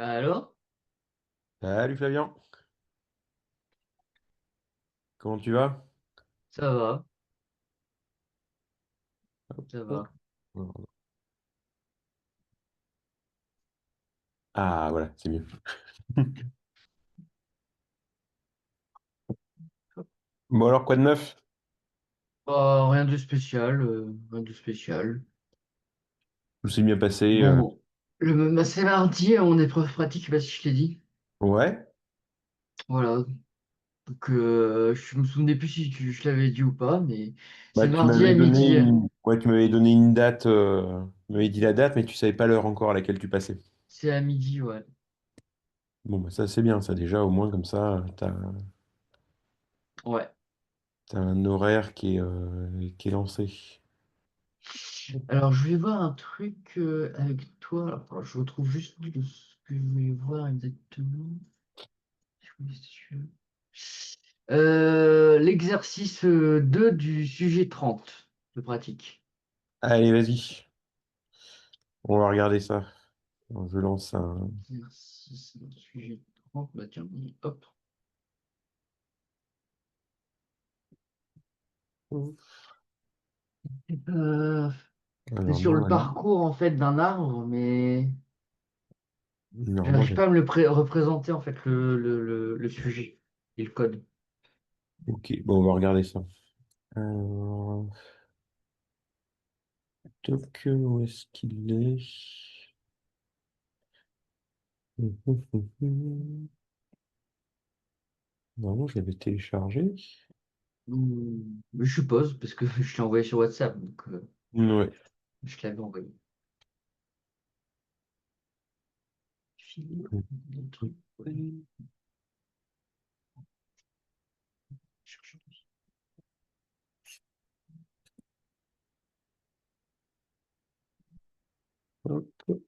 Alors, Salut Flavien, comment tu vas? ça va, ça Hop. va. Ah voilà, c'est mieux. Bon alors, quoi de neuf? Oh, rien de spécial, rien de spécial. Tout s'est bien passé. Bon, c'est mardi, on épreuve pratique, je sais pas si je t'ai dit. Ouais. Voilà, donc je me souvenais plus si je l'avais dit ou pas, mais Bah c'est mardi à donné midi. une... Ouais, tu m'avais donné une date, tu m'avais dit la date, mais tu savais pas l'heure encore à laquelle tu passais. C'est à midi, ouais. Bon bah ça c'est bien, ça déjà, au moins comme ça, Ouais. t'as un horaire qui est lancé. Alors, je vais voir un truc avec toi. Alors, je retrouve juste ce que je voulais voir exactement. L'exercice 2 du sujet 30 de pratique. Allez, vas-y, on va regarder ça. Alors, je lance un... Exercice sujet 30, bah tiens, hop. Euh, c'est Alors sur le normalement, parcours en fait d'un arbre, mais normalement j'arrive j'ai... pas à me représenter en fait le sujet et le code. Ok, bon on va regarder ça. Donc, où est-ce qu'il est? Normalement, je l'avais téléchargé. Je suppose, parce que je t'ai envoyé sur WhatsApp, donc Ouais. je te l'avais envoyé. File, des trucs, ouais. Cherche. Hop.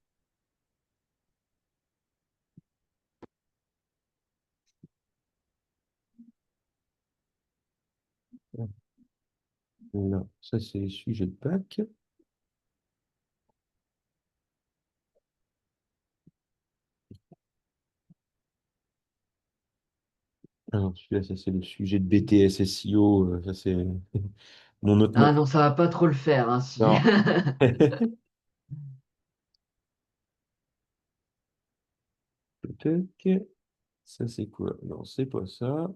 Là, ça c'est les sujets de bac. Alors, celui-là, ça c'est le sujet de BTS SEO. Ça c'est mon autre Ah mot. non, ça va pas trop le faire, hein, si. Non. Tac. Ça c'est quoi? Non, c'est pas ça.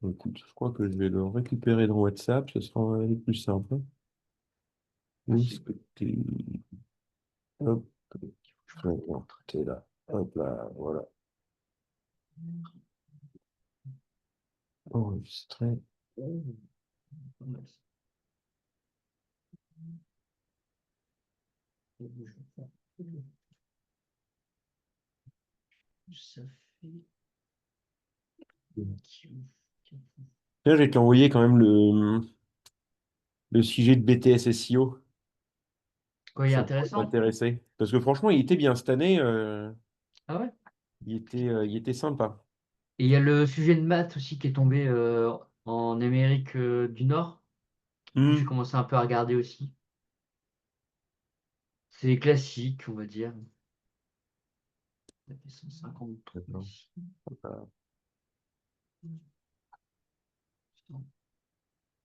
Écoute, je crois que je vais le récupérer dans WhatsApp. Ce sera le plus simple. Où est-ce que t'es? Hop. Ouais, non, t'es là. Hop là, voilà. Enregistré. Ça fait. Là, je vais t'envoyer quand même le sujet de BTS SEO. Quoi, il est Ça pourrait intéressant? t'intéresser. Parce que franchement, il était bien cette année. Ah ouais? Il était sympa. Et il y a le sujet de maths aussi qui est tombé en Amérique du Nord. Du coup, j'ai Hmm. commencé un peu à regarder aussi. C'est classique, on va dire. Ça fait 153 D'accord. ici. Voilà.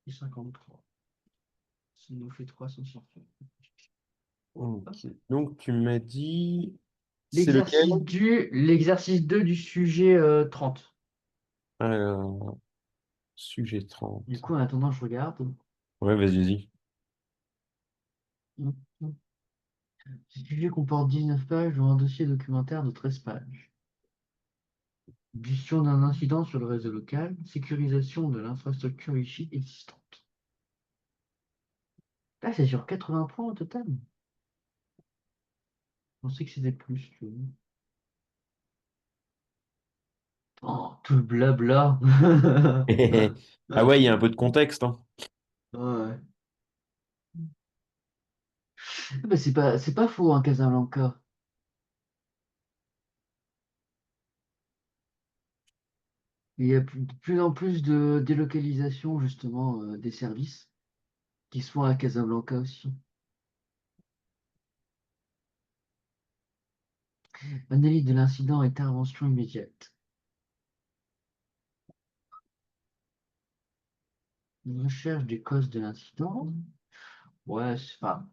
Et 53. Ça nous fait 360. Ok. Donc, tu m'as dit, c'est lequel? L'exercice 2 du sujet 30. Alors, sujet Du 30. coup, en attendant, je regarde. Ouais, vas-y, vas-y. Ce sujet comporte 19 pages, dont un dossier documentaire de 13 pages. Gestion d'un incident sur le réseau local, sécurisation de l'infrastructure Wi-Fi existante. Là, c'est sur 80 points au total. Je pensais que c'était plus, tu vois. Oh, tout le blabla. Ah ouais, il y a un peu de contexte, hein. Ouais. Ah bah, c'est pas faux, hein, Casablanca. Il y a de plus en plus de délocalisation, justement, des services qui sont à Casablanca aussi. Analyse de l'incident, intervention immédiate. Une recherche des causes de l'incident. Ouais, c'est pas.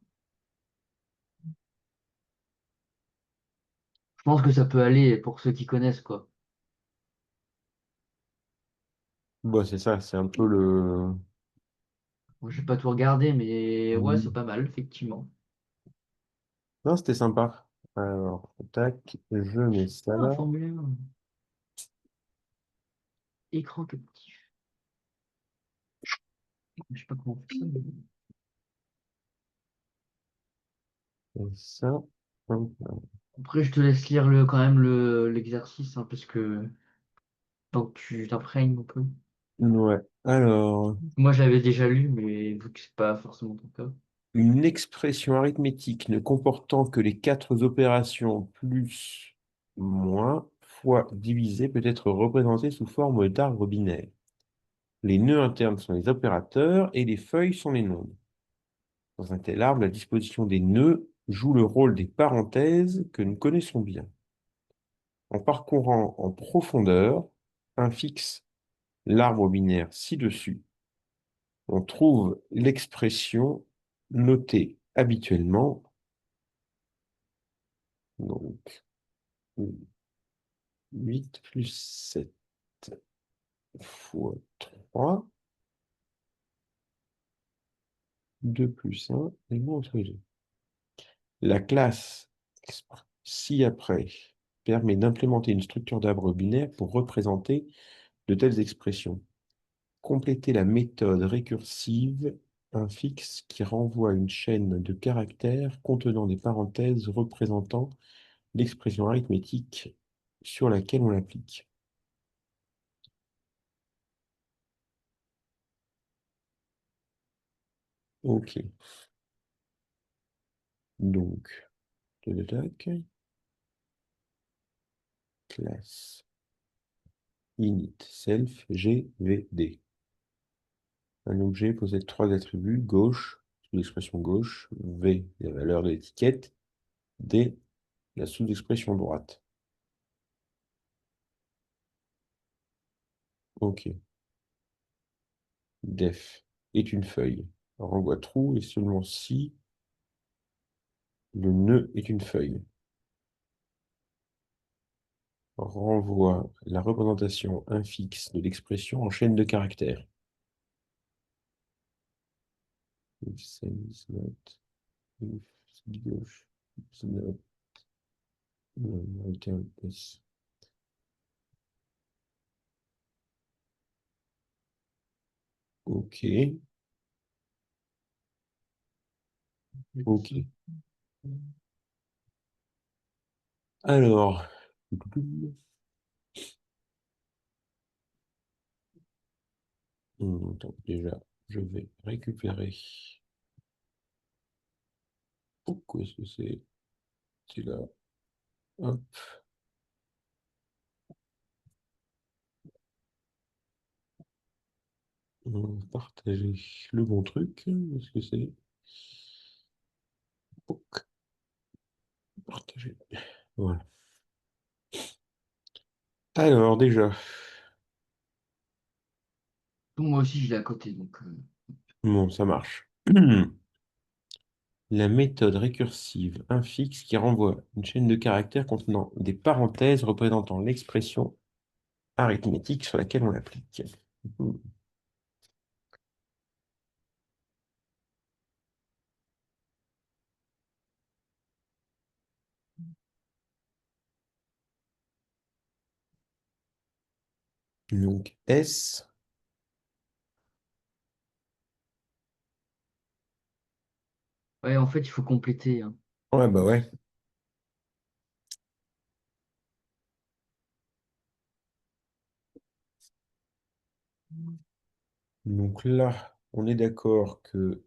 Je pense que ça peut aller pour ceux qui connaissent, quoi. Bon, c'est ça, c'est un peu le... Moi, j'ai pas tout regardé, mais ouais, c'est Mhm. pas mal, effectivement. Non, c'était sympa. Alors, tac, je mets ça Ah, là. Formule 1. Écran captif. Je sais pas comment on fait ça. Et ça. Hop là. Après, je te laisse lire quand même l'exercice, hein, parce que tant que tu t'imprègnes un peu. Ouais. Alors, Moi, j'avais déjà lu, mais vu que c'est pas forcément ton cas. une expression arithmétique ne comportant que les quatre opérations plus, moins, fois divisé peut être représentée sous forme d'arbre binaire. Les nœuds internes sont les opérateurs et les feuilles sont les nombres. Dans un tel arbre, la disposition des nœuds joue le rôle des parenthèses que nous connaissons bien. En parcourant en profondeur un fixe l'arbre binaire ci-dessus, on trouve l'expression notée habituellement, donc 8 plus 7 fois 3, 2 plus 1, et moins entre les deux. La classe ci-après permet d'implémenter une structure d'arbre binaire pour représenter de telles expressions. Compléter la méthode récursive, un fixe qui renvoie à une chaîne de caractères contenant des parenthèses représentant l'expression arithmétique sur laquelle on l'applique. Ok, donc, tac, classe init self gvd. Un objet possède trois attributs: gauche, sous-expression gauche, v, la valeur de l'étiquette, d, la sous-expression droite. Ok, def est une feuille. Renvoie true et seulement si le nœud est une feuille. Renvoie la représentation infixe de l'expression en chaîne de caractères. If cell is not, if c'est gauche, c'est not, return yes. Ok, ok. Alors, attends, déjà, je vais récupérer. Pourquoi est-ce que c'est là? Hop, on va partager le bon truc. Est-ce que c'est Pouc, partager? Voilà. Alors, déjà, Moi aussi, je l'ai à côté, donc. bon, ça marche. La méthode récursive infixe qui renvoie une chaîne de caractères contenant des parenthèses représentant l'expression arithmétique sur laquelle on l'applique. Donc S, Ouais, en fait, il faut compléter, hein. ouais, bah ouais. Donc là, on est d'accord que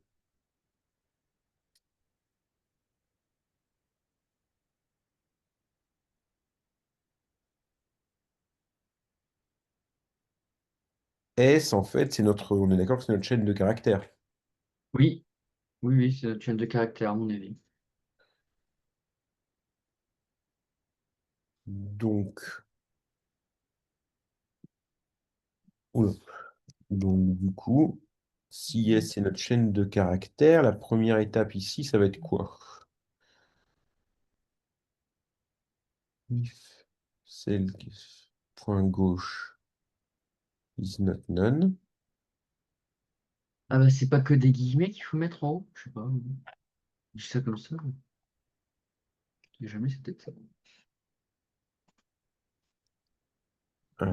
S, en fait, on est d'accord que c'est notre chaîne de caractères. Oui, oui, oui, c'est notre chaîne de caractère, à mon avis. Donc, oula. Donc, du coup, si S c'est notre chaîne de caractères, la première étape ici, ça va être quoi? If cell point gauche is not none. Ah bah c'est pas que des guillemets qu'il faut mettre en haut, je sais pas. Je dis ça comme ça, mais jamais c'est peut-être ça. Euh,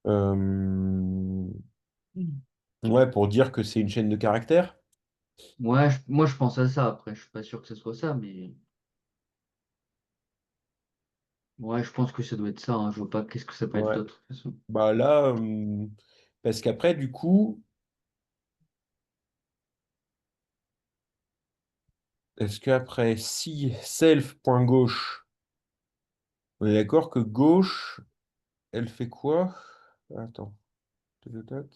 euh, Hmm. ouais, pour dire que c'est une chaîne de caractères. Ouais, moi je pense à ça, après je suis pas sûr que ce soit ça, mais ouais, je pense que ça doit être ça, hein. Je vois pas qu'est-ce que ça peut être Ouais. d'autre, de toute façon. Bah là, parce qu'après, du coup, est-ce qu'après, si self point gauche, on est d'accord que gauche, elle fait quoi? Attends. Tac, tac, tac.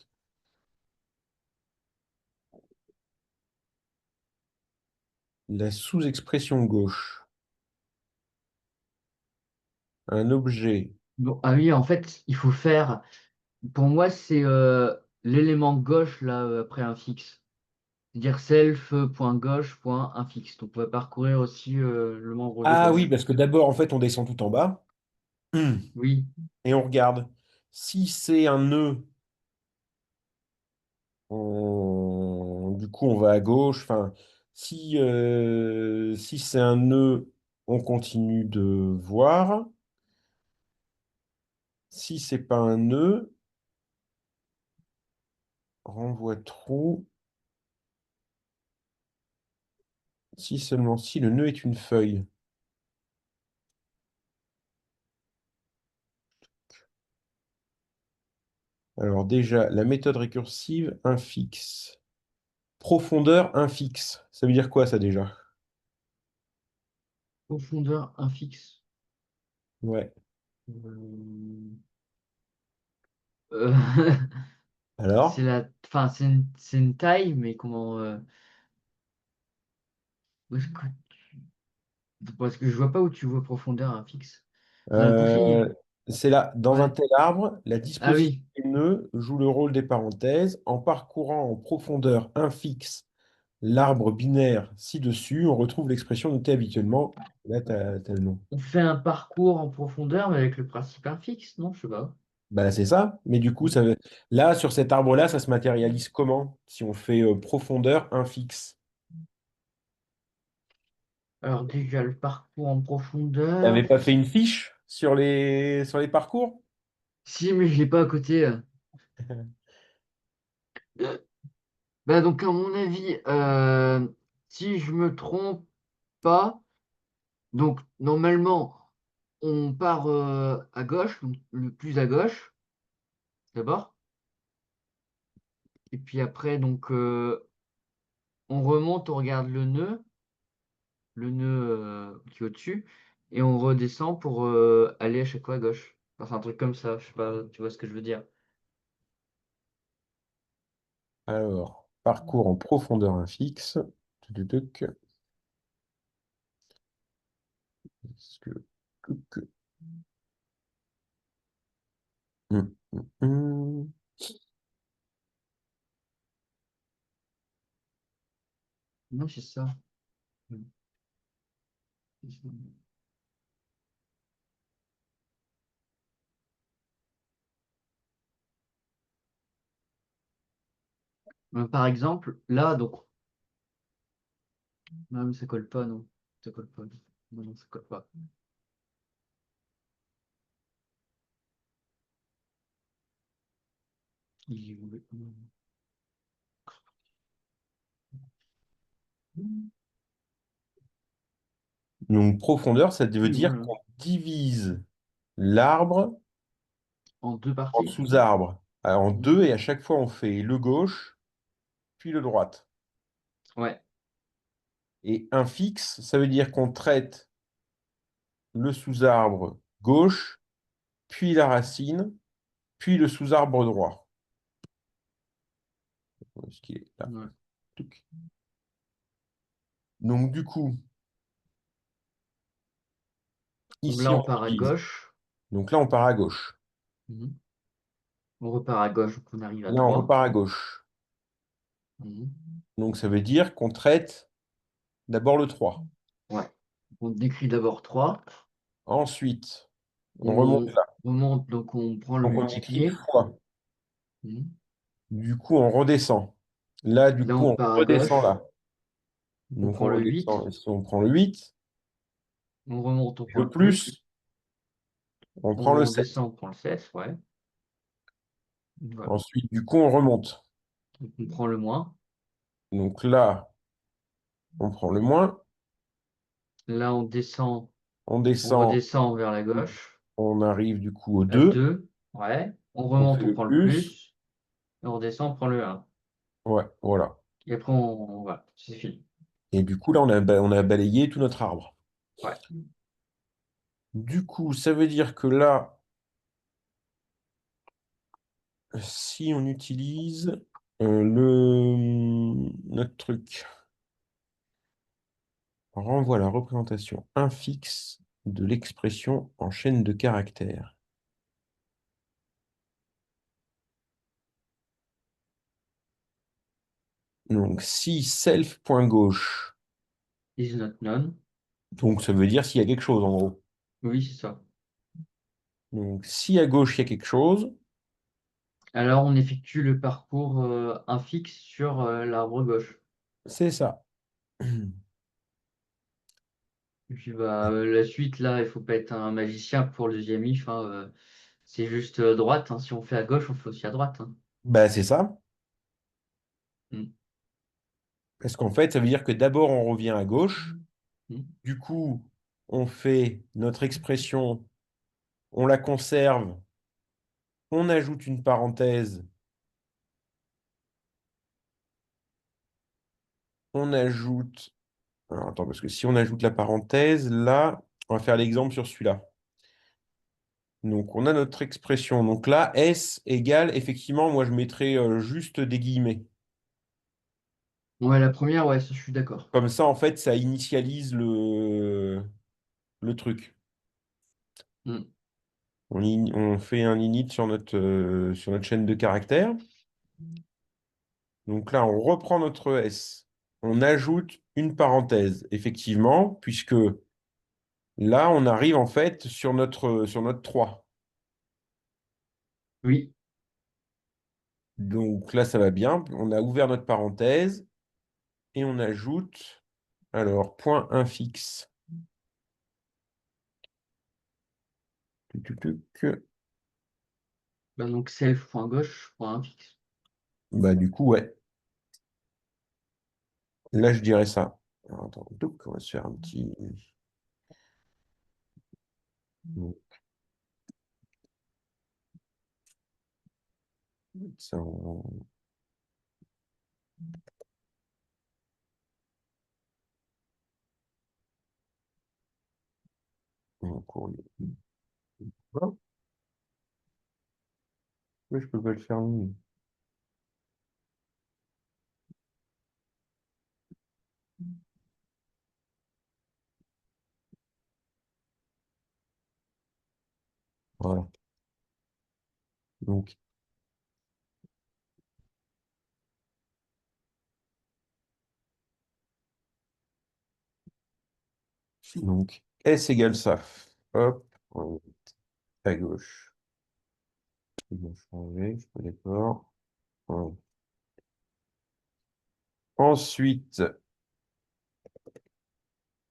La sous-expression gauche. Un objet. Bon, ah oui, en fait, il faut faire, pour moi, c'est l'élément gauche là après un fixe. C'est-à-dire self.gauche.infixe. Donc on va parcourir aussi le membre de Ah oui, gauche. parce que d'abord, en fait, on descend tout en bas. Oui. Et on regarde. Si c'est un nœud, du coup, on va à gauche. Enfin, si c'est un nœud, on continue de voir. Si c'est pas un nœud, renvoie trou. Si seulement si le nœud est une feuille. Alors déjà, la méthode récursive infixe. Profondeur infixe. Ça veut dire quoi ça déjà? Profondeur infixe. Ouais. Euh, euh, c'est Alors? la, enfin, c'est une taille, mais comment, où est-ce que, parce que je vois pas où tu vois profondeur infixe. Dans la Euh, consigne? c'est là, dans un Ouais. tel arbre, la Ah disposition oui. des nœuds joue le rôle des parenthèses. En parcourant en profondeur infixe l'arbre binaire ci-dessus, on retrouve l'expression notée habituellement. Là, tu as, le nom. On fait un parcours en profondeur, mais avec le principe infixe, non? Je sais pas. Bah, c'est ça. Mais du coup, là, sur cet arbre-là, ça se matérialise comment? Si on fait profondeur infixe. Alors déjà, le parcours en T'avais profondeur. pas fait une fiche sur les parcours? Si, mais je l'ai pas à côté. Bah donc à mon avis, si je me trompe pas, donc normalement on part à gauche, donc le plus à gauche d'abord, et puis après donc on remonte, on regarde le nœud qui est au-dessus, et on redescend pour aller à chaque fois à gauche. Enfin, c'est un truc comme ça, je sais pas, tu vois ce que je veux dire. Alors, parcours en profondeur infixe. Tuc, tuc, tuc. Est-ce que- tuc. Hum. Non, c'est ça. Par exemple, là, donc, non, mais ça colle pas, non. Ça colle pas. Non, non, ça colle pas. Il est mauvais. Donc, profondeur, ça veut Oui, dire voilà. qu'on divise l'arbre En deux en parties. sous-arbres. Alors, en Mhm. deux, et à chaque fois, on fait le gauche, puis le droite. Ouais, Et un fixe, ça veut dire qu'on traite le sous-arbre gauche, puis la racine, puis le sous-arbre droit. Où est-ce qu'il est là? ouais. Touc. Donc, du coup, Donc Ici, là, on on part à utilise. gauche. Donc là, on part à gauche. Mhm. On repart à gauche, donc on arrive à Là, on 3. repart à gauche. Mhm. Donc ça veut dire qu'on traite d'abord le 3. Ouais. On décrit d'abord 3. Ensuite, on remonte On là. remonte, donc on prend le Donc on écrit multiplié. fois. Mhm. Du coup, on redescend. Là, du Là, coup, on on part à redescend gauche. là. Donc on Donc prend on le redescend 8. ici, on prend le 8. On remonte, on prend Le le plus. plus, on prend le On 7. descend, on prend le 7. Ouais. Voilà. Ensuite, du coup, on remonte. Donc on prend le moins. Donc là, on prend le moins. Là, on descend, On on descend. redescend vers la gauche. On arrive du coup au À 2. 2. Ouais. On On fait remonte, on le prend le plus. plus. Et on redescend, on prend le 1. Ouais, voilà. Et après, voilà, c'est fini. Et du coup, là, on a balayé tout notre arbre. Ouais. Du coup, ça veut dire que là, si on utilise notre truc, renvoie la représentation infixe de l'expression en chaîne de caractères. Donc, si self.gauche, Is not none. donc ça veut dire s'il y a quelque chose en gros. Oui, c'est ça. Donc, si à gauche il y a quelque chose, Alors, on effectue le parcours infixe sur l'arbre gauche. c'est ça. Et puis, bah, la suite, là, il faut pas être un magicien pour le deuxième if, hein, c'est juste droite, hein. Si on fait à gauche, on fait aussi à droite, hein. Bah, c'est ça. Mm. Parce qu'en fait, ça veut dire que d'abord on revient à gauche. Mm. Du coup, on fait notre expression, on la conserve, on ajoute une parenthèse, on ajoute. Alors, attends, parce que si on ajoute la parenthèse, là, on va faire l'exemple sur celui-là. Donc, on a notre expression. Donc là, S égale, effectivement, moi, je mettrais juste des guillemets. Ouais, la première, ouais, ça, je suis d'accord. Comme ça, en fait, ça initialise le truc. Mm. On fait un init sur notre chaîne de caractères. Donc là, on reprend notre S. On ajoute une parenthèse, effectivement, puisque là, on arrive en fait sur notre 3. Oui. Donc là, ça va bien. On a ouvert notre parenthèse et on ajoute, alors, point infixe. Tuc, tuc, tuc. Bah, donc, self point gauche, point infixe. Bah, du coup, ouais. Là, je dirais ça. Alors, attends, touc, on va se faire un petit. Ça, courrier. Voilà. Oui, je peux pas le faire. Mieux. Voilà. Donc, S égale ça. Hop, on met à gauche. Ils vont changer, je suis pas d'accord. Voilà. Ensuite,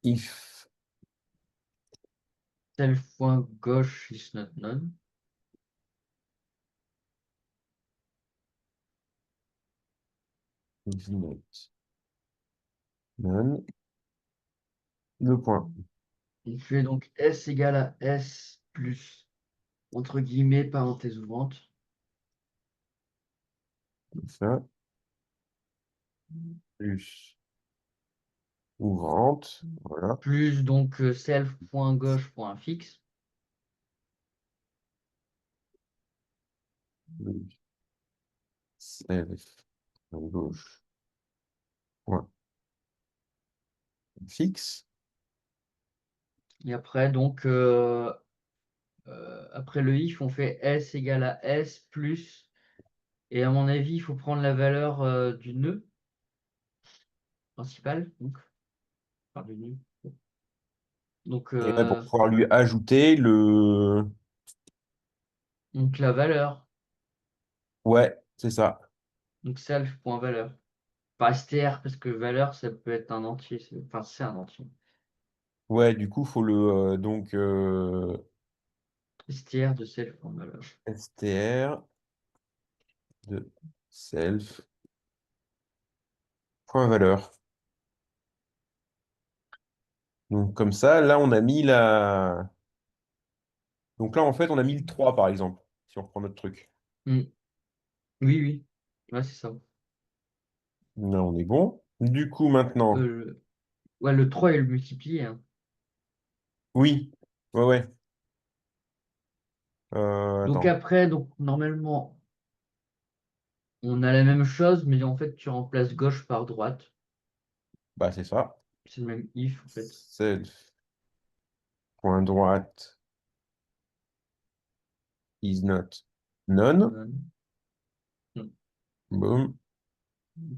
if Self point gauche is not none. is not none, le point. Il fait donc S égale à S plus, entre guillemets, parenthèse ouvrante, Comme ça, plus ouvrante, voilà, plus donc self point gauche point fixe, plus self, à gauche, point fixe. Et après, donc, après le if, on fait S égale à S plus. Et à mon avis, il faut prendre la valeur du nœud principal. Donc, enfin, du nœud. Donc, Et là, pour pouvoir lui ajouter le... donc la valeur. Ouais, c'est ça. Donc self.valeur. Pas str, parce que valeur, ça peut être un entier. Enfin, c'est un entier. Ouais, du coup, faut le... donc, Str de self.valeur. str de self point valeur. Donc, comme ça, là, on a mis la... Donc là, en fait, on a mis le 3 par exemple, si on reprend notre truc. Hmm. Oui, oui. Ouais, c'est ça. Là, on est bon. Du coup, maintenant, Ouais, le 3 est le multiplié, hein. oui. Ouais, ouais. Donc Attends. après, donc normalement, on a la même chose, mais en fait, tu remplaces gauche par droite. Bah, c'est ça. C'est le même if, en fait. Self point droite is not none. Euh, hmm. Boom.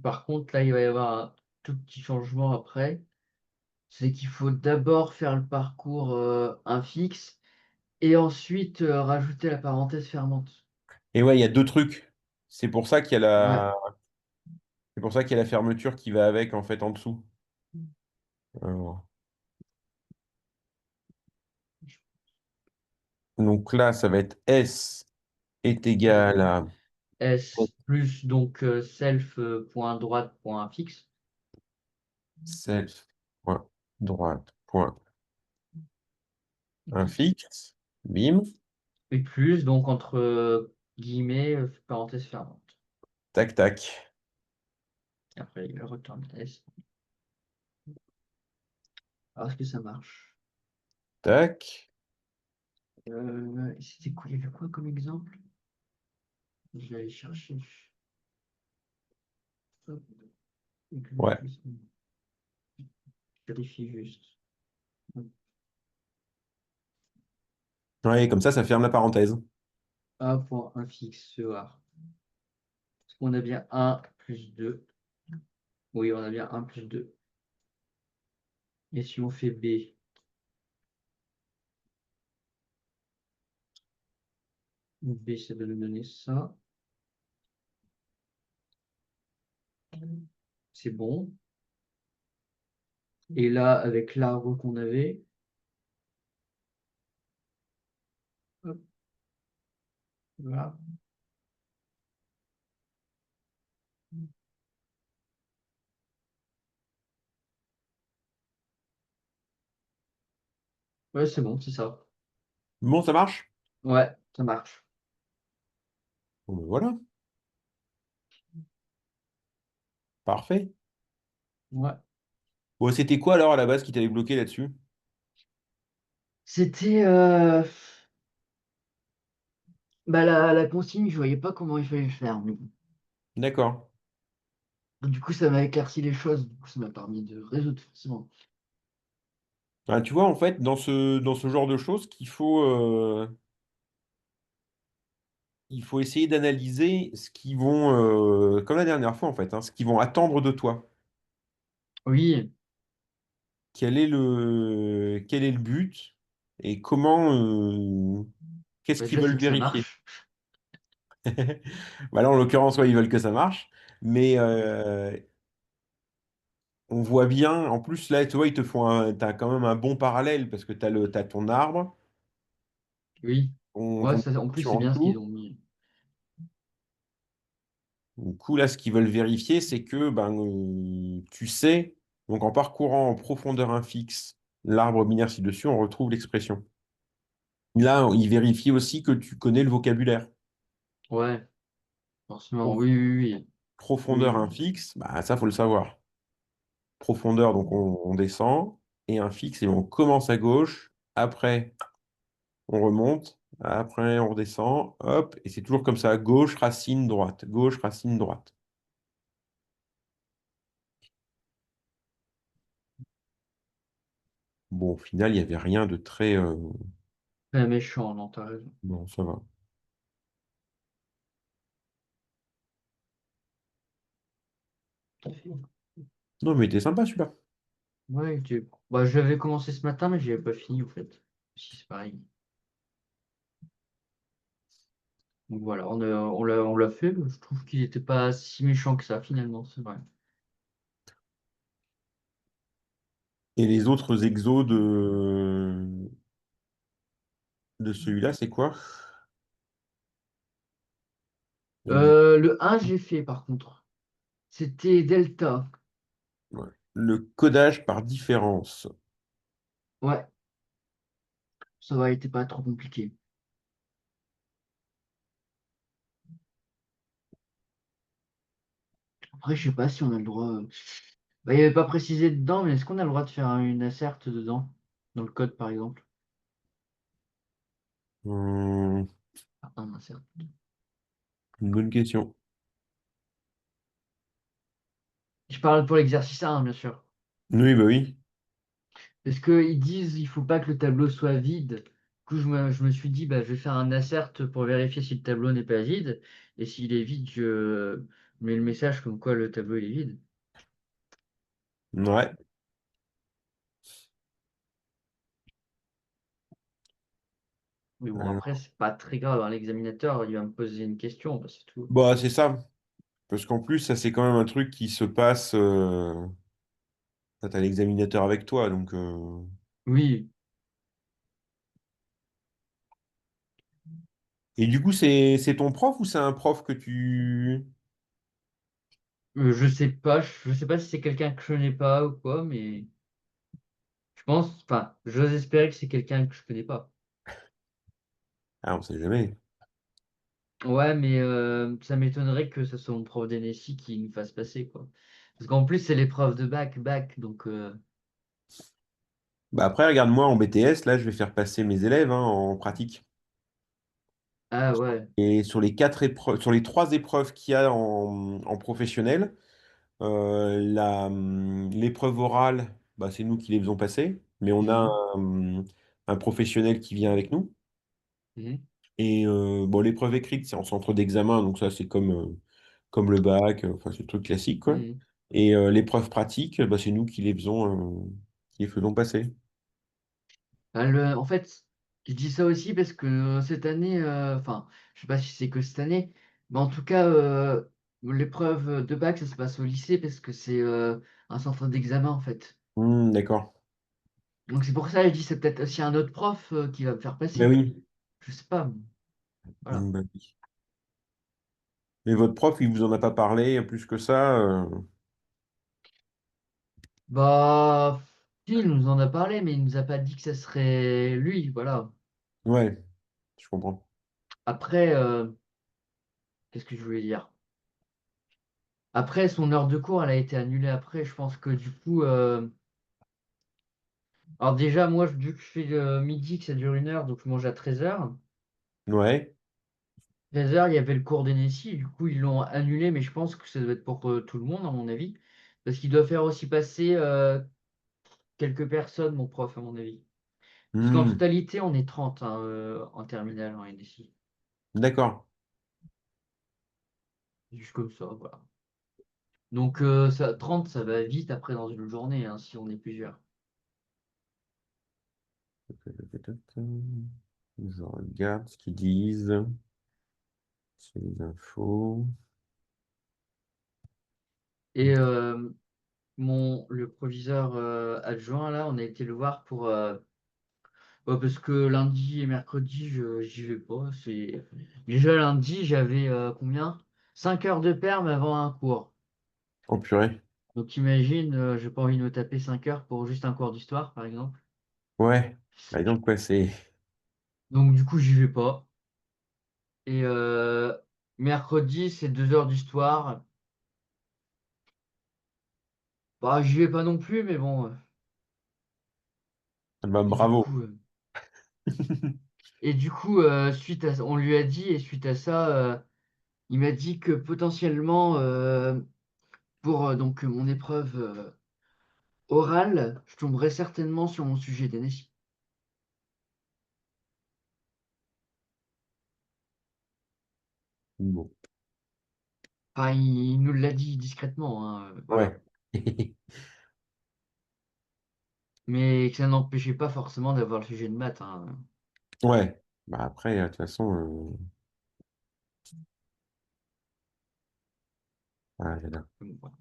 Par contre, là, il va y avoir un tout petit changement après. C'est qu'il faut d'abord faire le parcours infixe et ensuite rajouter la parenthèse fermante. Et ouais, il y a deux trucs. C'est pour ça qu'il y a Ouais. c'est pour ça qu'il y a la fermeture qui va avec, en fait, en dessous. Alors, donc là, ça va être S est égal à S plus donc self.droite.fixe. self point droite point infixe. Bim. Et plus donc entre guillemets, parenthèse fermante. Tac, tac. Après, il retourne S. Alors, est-ce que ça marche? Tac. C'était quoi? Il y avait quoi comme exemple? Je vais aller chercher. Hop, Ouais. je vérifie juste. Ouais, comme ça ferme la parenthèse. A point infixe EA. Est-ce qu'on a bien un plus 2? Oui, on a bien un plus 2. Et si on fait B, B, ça va nous donner ça. C'est bon. Et là, avec l'arbre qu'on avait, hop, voilà. Ouais, c'est bon, c'est ça. Bon, ça marche? Ouais, ça marche. Bon, ben voilà. Parfait. Ouais. Bon, c'était quoi alors à la base qui t'avait bloqué là-dessus? C'était bah, la consigne, je voyais pas comment il fallait le faire. Mais D'accord. du coup, ça m'a éclairci les choses. Du coup, ça m'a permis de résoudre forcément. Ah, tu vois, en fait, dans ce genre de choses, il faut essayer d'analyser ce qu'ils vont, comme la dernière fois en fait, hein, ce qu'ils vont attendre de toi. Oui, Quel est le but et comment, qu'est-ce bah, qu'ils déjà, c'est veulent que ça vérifier. marche. Bah là, en l'occurrence, ouais, ils veulent que ça marche, mais on voit bien, en plus là, tu vois, t'as quand même un bon parallèle parce que t'as ton arbre, Oui. Ouais, ton ça, en plus, expression c'est en bien ce qu'ils dessous. ont mis. Du coup, là, ce qu'ils veulent vérifier, c'est que ben, tu sais, donc en parcourant en profondeur infixe l'arbre binaire ci-dessus, on retrouve l'expression. Là, ils vérifient aussi que tu connais le vocabulaire. Ouais, forcément. Prof- Oui, oui, oui. Oui, Profondeur oui. infixe, bah, ça, faut le savoir. Profondeur, donc on descend, et infixe, et on commence à gauche, après on remonte, après on redescend, hop, et c'est toujours comme ça, gauche, racine, droite. Bon, au final, il n'y avait rien de très... Très méchant, non, t'as raison. Bon, ça va. Non, mais il était sympa, celui-là. Ouais, bah, j'avais commencé ce matin, mais j'avais pas fini, en fait. Si, c'est pareil. Donc voilà, on l'a fait. Je trouve qu'il était pas si méchant que ça, finalement, c'est vrai. Et les autres exos de celui-là, c'est quoi? Il y en a- Le un j'ai fait, par contre. C'était Delta. ouais. Le codage par différence. Ouais, ça va, il était pas trop compliqué. Après, je sais pas si on a le droit. Bah, il n'y avait pas précisé dedans, mais est-ce qu'on a le droit de faire une assert dedans? Dans le code, par exemple? Hum, Ah, un insert. une bonne question. Je parle pour l'exercice 1, bien sûr. Oui, bah oui. Parce qu'ils disent il faut pas que le tableau soit vide. Du coup, je me suis dit, bah, je vais faire un assert pour vérifier si le tableau n'est pas vide. Et s'il est vide, je mets le message comme quoi le tableau il est vide. Ouais. Mais bon, après, Alors, c'est pas très grave, hein. L'examinateur, il va me poser une question, bah, c'est tout. bah, c'est ça. Parce qu'en plus, ça, c'est quand même un truc qui se passe. T'as l'examinateur avec toi, donc. Oui, Et du coup, c'est ton prof ou c'est un prof que tu. je sais pas si c'est quelqu'un que je connais pas ou quoi, mais je pense, enfin, j'ose espérer que c'est quelqu'un que je connais pas. Ah, on sait jamais. Ouais, mais ça m'étonnerait que ce soit mon prof d'NSI qui nous fasse passer, quoi. Parce qu'en plus, c'est l'épreuve de bac, donc Bah après, regarde-moi en BTS, là, je vais faire passer mes élèves hein, en pratique. ah ouais. Et sur les quatre épreuves, sur les trois épreuves qu'il y a en professionnel, l'épreuve orale, bah, c'est nous qui les faisons passer, mais on a Mhm, un professionnel qui vient avec nous. mhm, Et bon, l'épreuve écrite, c'est en centre d'examen, donc ça, c'est comme le bac, enfin, c'est le truc classique, quoi. mhm. Et l'épreuve pratique, bah, c'est nous qui les faisons passer. Bah, en fait, je dis ça aussi parce que cette année, enfin, je sais pas si c'est que cette année, mais en tout cas, l'épreuve de bac, ça se passe au lycée parce que c'est un centre d'examen, en fait. D'accord. Donc c'est pour ça que je dis c'est peut-être aussi un autre prof qui va me faire Ben passer. oui. Je sais pas. Voilà. Bah oui. Mais votre prof, il vous en a pas parlé plus que ça. Bah, si, il nous en a parlé, mais il nous a pas dit que ça serait lui, voilà. Ouais, je comprends. Après, qu'est-ce que je voulais dire? Après, son heure de cours, elle a été annulée après. Je pense que du coup, alors déjà, moi, vu que je fais le midi, que ça dure 1 heure, donc je mange à 13h. Ouais. 13h, il y avait le cours d'Enessi, du coup, ils l'ont annulé, mais je pense que ça doit être pour tout le monde, à mon avis. Parce qu'il doit faire aussi passer quelques personnes, mon prof, à mon avis. Parce qu'en Hmm, totalité, on est 30 hein, en terminale en NSI. d'accord. Juste comme ça, voilà. Donc 30, ça va vite après dans une journée, hein, si on est plusieurs. Je regarde ce qu'ils disent. C'est les infos. Et le proviseur adjoint, là, on a été le voir pour... parce que lundi et mercredi, j'y vais pas. Déjà lundi, j'avais combien? 5 heures de perm avant un cours. Oh purée. Donc imagine, j'ai pas envie de me taper 5 heures pour juste un cours d'histoire, par exemple. Ouais. Bah, donc, quoi, c'est. Donc du coup, j'y vais pas. Et mercredi, c'est 2 heures d'histoire. Bah, j'y vais pas non plus, mais bon. Bah, Et du bravo. coup, on lui a dit, et suite à ça, il m'a dit que potentiellement, pour donc mon épreuve. Oral, je tomberai certainement sur mon sujet d'année. Bon. Enfin, il nous l'a dit discrètement, hein, voilà. Ouais. Mais que ça n'empêchait pas forcément d'avoir le sujet de maths, hein. Ouais. Bah après, de toute façon, ah, j'adore. Donc, voilà.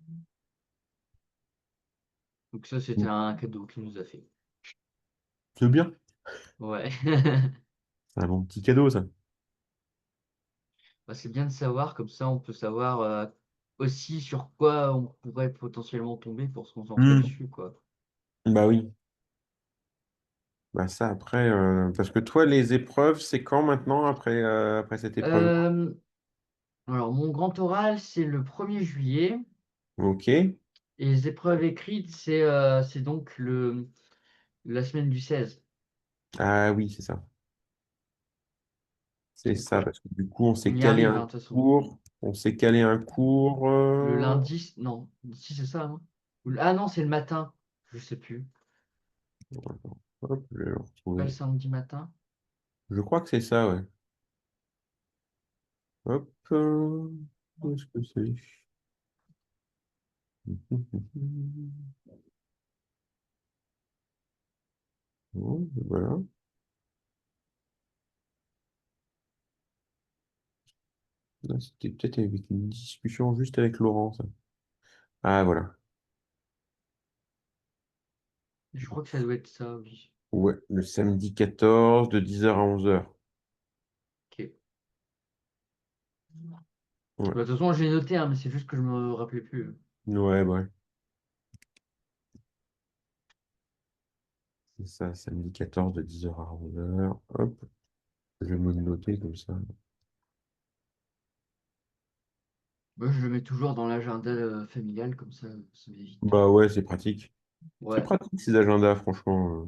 Donc ça, c'était un cadeau qu'il nous a fait. C'est bien. Ouais. C'est un bon petit cadeau, ça. Bah, c'est bien de savoir, comme ça on peut savoir aussi sur quoi on pourrait potentiellement tomber pour se concentrer Hmm. dessus, quoi. Bah oui. Bah ça, après, parce que toi, les épreuves, c'est quand maintenant, après cette épreuve? Euh, alors, mon grand oral, c'est le 1er juillet. Ok. Et les épreuves écrites, c'est donc la semaine du 16. Ah oui, c'est ça. C'est Donc ça, ouais, parce que du coup, on on s'est y calé arrive, hein, un de toute façon. cours. On s'est calé un cours. Le lundi, non, si c'est ça, hein. Ah non, c'est le matin, je sais plus. Hop, je vais le Pas le retrouver. samedi matin. Je crois que c'est ça, ouais. Hop. Où est-ce que c'est? Bon, voilà. Là, c'était peut-être avec une discussion juste avec Laurent, ça. Ah, voilà. Je crois que ça doit être ça, oui. Ouais, le samedi 14 de 10h à 11h. Ok. Ouais, Bah, de toute façon, j'ai noté, hein, mais c'est juste que je me rappelais plus. ouais, ouais. C'est ça, samedi 14 de 10h à 11h. Hop, je vais me le noter comme ça. Moi, je le mets toujours dans l'agenda familial, comme ça m'évite. Bah ouais, c'est pratique. C'est Ouais, pratique ces agendas, franchement.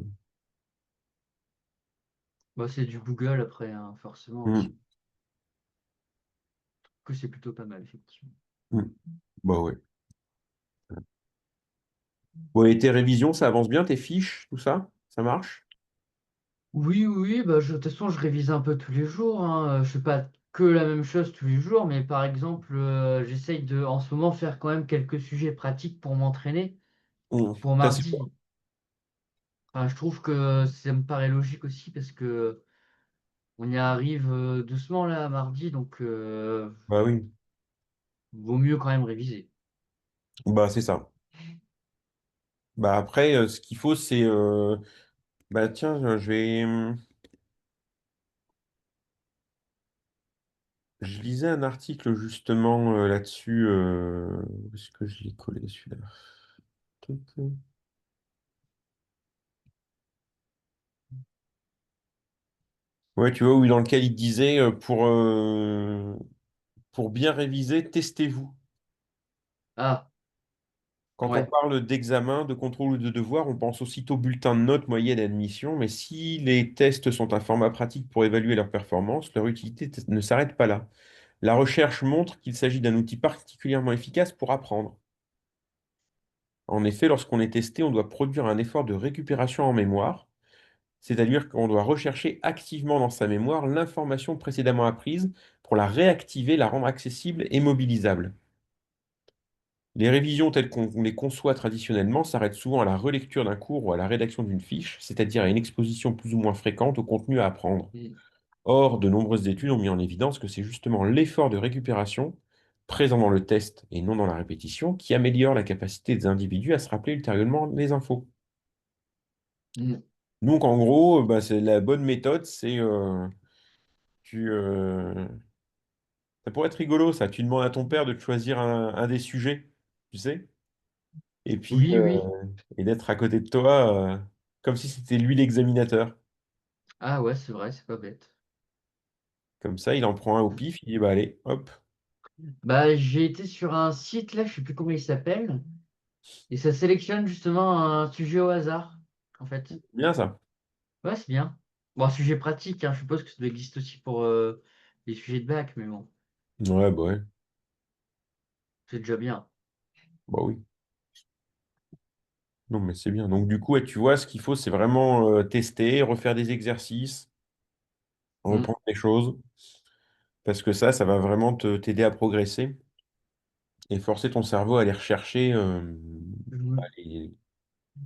bah, c'est du Google après, hein, forcément. Je trouve Hmm, que c'est plutôt pas mal, effectivement. hmm. Bah ouais. Bon, et tes révisions, ça avance bien, tes fiches, tout ça? Ça marche? Oui, oui, oui, bah, de toute façon, je révise un peu tous les jours, hein. Je fais pas que la même chose tous les jours, mais par exemple, j'essaye de, en ce moment, faire quand même quelques sujets pratiques pour m'entraîner. Hmm. Pour Ça, c'est quoi? mardi, enfin, je trouve que ça me paraît logique aussi parce que on y arrive doucement là, mardi, donc Bah oui. vaut mieux quand même réviser. Bah c'est ça. Bah après, ce qu'il faut, c'est... bah tiens, je vais... Je lisais un article justement là-dessus. Où est-ce que je l'ai collé celui-là? Toc, ouais, tu vois, où dans lequel il disait pour bien réviser, testez-vous. Ah, Quand on ouais. parle d'examen, de contrôle ou de devoir, on pense aussitôt bulletin de notes, moyenne et admission, mais si les tests sont un format pratique pour évaluer leur performance, leur utilité ne s'arrête pas là. La recherche montre qu'il s'agit d'un outil particulièrement efficace pour apprendre. En effet, lorsqu'on est testé, on doit produire un effort de récupération en mémoire, c'est-à-dire qu'on doit rechercher activement dans sa mémoire l'information précédemment apprise pour la réactiver, la rendre accessible et mobilisable. Les révisions telles qu'on les conçoit traditionnellement s'arrêtent souvent à la relecture d'un cours ou à la rédaction d'une fiche, c'est-à-dire à une exposition plus ou moins fréquente au contenu à apprendre. Mm, Or, de nombreuses études ont mis en évidence que c'est justement l'effort de récupération, présent dans le test et non dans la répétition, qui améliore la capacité des individus à se rappeler ultérieurement les infos. mm. Donc, en gros, bah, c'est la bonne méthode, c'est tu, ça pourrait être rigolo, ça. Tu demandes à ton père de te choisir un des sujets, tu sais, et puis Oui, oui. et d'être à côté de toi, comme si c'était lui l'examinateur. Ah ouais, c'est vrai, c'est pas bête. Comme ça, il en prend un au pif, il dit bah allez, hop, Bah, j'ai été sur un site là, je sais plus comment il s'appelle, et ça sélectionne justement un sujet au hasard, en fait. bien ça. Ouais, c'est bien. Bon, un sujet pratique, hein, je suppose que ça doit exister aussi pour les sujets de bac, mais bon, Ouais, bah ouais, c'est déjà bien. bah oui. Non, mais c'est bien. Donc, du coup, ouais, tu vois, ce qu'il faut, c'est vraiment tester, refaire des exercices, Hmm. reprendre des choses, parce que ça va vraiment t'aider à progresser et forcer ton cerveau à aller rechercher bah,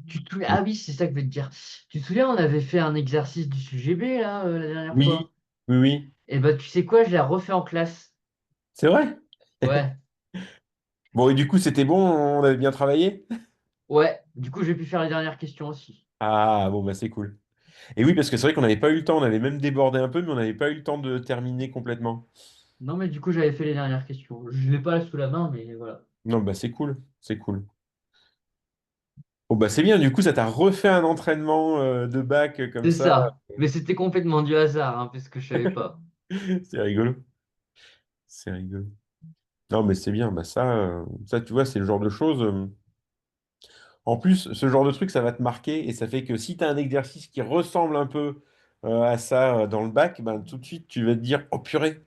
Je- Ah oui, c'est ça que je veux te dire. Tu te souviens, on avait fait un exercice du sujet B là, la dernière Oui, fois? oui, oui. Et bah tu sais quoi, je l'ai refait en classe. C'est vrai? Ouais, Bon, et du coup, c'était bon, on avait bien travaillé? ouais. Du coup, j'ai pu faire les dernières questions aussi. Ah, bon, bah, c'est cool. Et oui, parce que c'est vrai qu'on n'avait pas eu le temps, on avait même débordé un peu, mais on n'avait pas eu le temps de terminer complètement. Non, mais du coup, j'avais fait les dernières questions. Je l'ai pas là sous la main, mais voilà. Non, bah, c'est cool, c'est cool. Bon, bah, c'est bien, du coup, ça t'a refait un entraînement de bac comme C'est ça. ça. Mais c'était complètement du hasard, hein, parce que je savais pas. C'est rigolo, c'est rigolo. Non, mais c'est bien, bah, ça, tu vois, c'est le genre de choses. En plus, ce genre de truc, ça va te marquer et ça fait que si tu as un exercice qui ressemble un peu à ça dans le bac, ben, tout de suite, tu vas te dire, oh purée,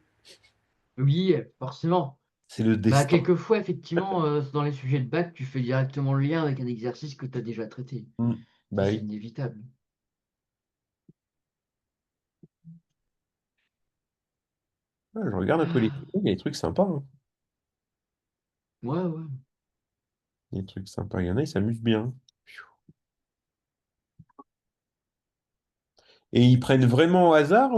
Oui, forcément. c'est le Bah, destin. quelquefois, effectivement, dans les sujets de bac, tu fais directement le lien avec un exercice que tu as déjà traité. Mm. Ça, Bah c'est oui. inévitable. Ouais, je regarde un peu les trucs, il y a des trucs sympas, hein. Ouais, ouais. Il y a des trucs sympas, il y en a, ils s'amusent bien. Et ils prennent vraiment au hasard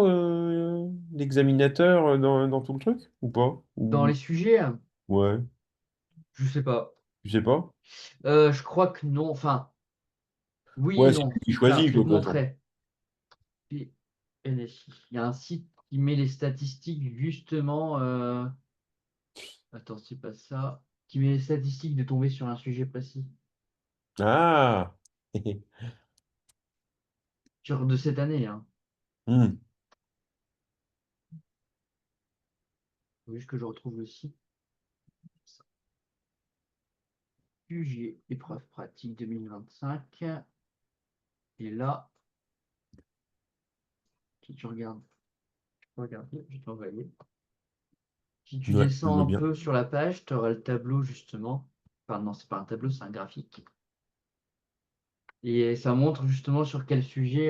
l'examinateur dans tout le truc, ou pas? Dans les sujets, Ouais, je sais pas. tu sais pas? Je crois que non. Enfin, oui et Ouais, c'est lui non. qui Regarde, choisit, je vais quoi, te de toute façon. montrer. PNSI. Il y a un site qui met les statistiques justement. Attends, c'est pas ça. Qui met les statistiques de tomber sur un sujet précis. Ah! Sur de cette année, hein. Hmm. Faut juste que je retrouve le site. UG, épreuve pratique 2025. Et là, si tu regardes, tu peux regarder, je vais t'envoyer. Si tu Ouais, je descends veux un bien. peu sur la page, tu auras le tableau justement. Enfin, non, c'est pas un tableau, c'est un graphique. Et ça montre justement sur quel sujet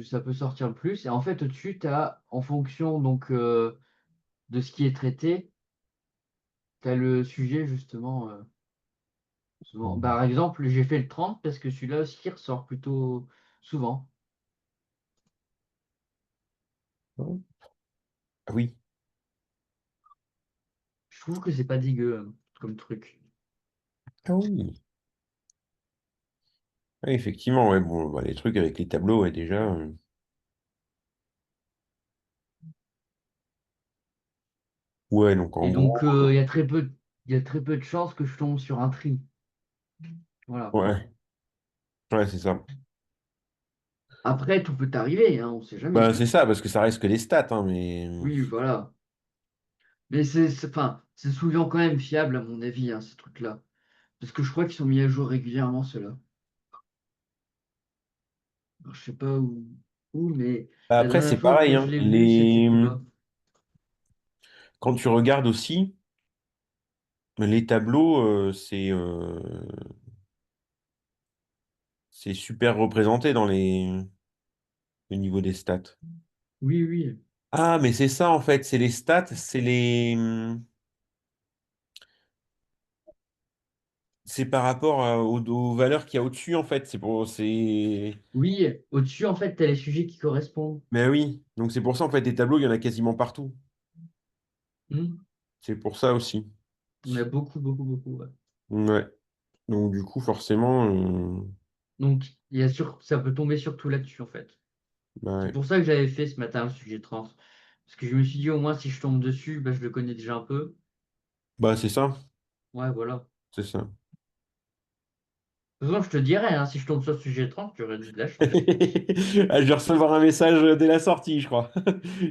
ça peut sortir le plus. Et en fait, au-dessus, tu as, en fonction donc, de ce qui est traité, tu as le sujet justement. Souvent. Hmm. Par exemple, j'ai fait le 30 parce que celui-là aussi qui ressort plutôt souvent. Ah oui. Je trouve que c'est pas dégueu comme truc. Ah oui. Ouais, effectivement, ouais, bon, bah, les trucs avec les tableaux, ouais, déjà. Ouais, donc en Et gros, donc, il y a très peu de chances que je tombe sur un tri. Voilà. ouais, ouais, c'est ça. Après, tout peut arriver, hein, on sait Bah, jamais. c'est ça, parce que ça reste que des stats, hein, mais. Oui, voilà. Mais enfin, c'est souvent quand même fiable, à mon avis, hein, ces trucs-là. Parce que je crois qu'ils sont mis à jour régulièrement, ceux-là. Alors, je sais pas où, mais Bah, la après, c'est dernière fois pareil, que je hein. l'ai vu, c'était plus bas. Quand tu regardes aussi, les tableaux, c'est super représenté dans le niveau des stats. Oui, oui. Ah, mais c'est ça, en fait, c'est les stats, c'est par rapport aux valeurs qu'il y a au-dessus, en fait. Oui, au-dessus, en fait, tu as les sujets qui correspondent. Mais oui, donc c'est pour ça, en fait, des tableaux, il y en a quasiment partout. Hmm. C'est pour ça aussi. On a beaucoup, beaucoup, beaucoup. Ouais. Ouais. Donc du coup, forcément, Donc, ça peut tomber surtout là-dessus, en fait. bah, C'est ouais. pour ça que j'avais fait ce matin le sujet trans. Parce que je me suis dit, au moins, si je tombe dessus, bah, je le connais déjà un peu. Bah, c'est ça, Ouais, voilà. c'est ça. De toute façon, je te dirais, hein, si je tombe sur le sujet trans, tu aurais de la chance. Ah, je vais recevoir un message dès la sortie, je crois.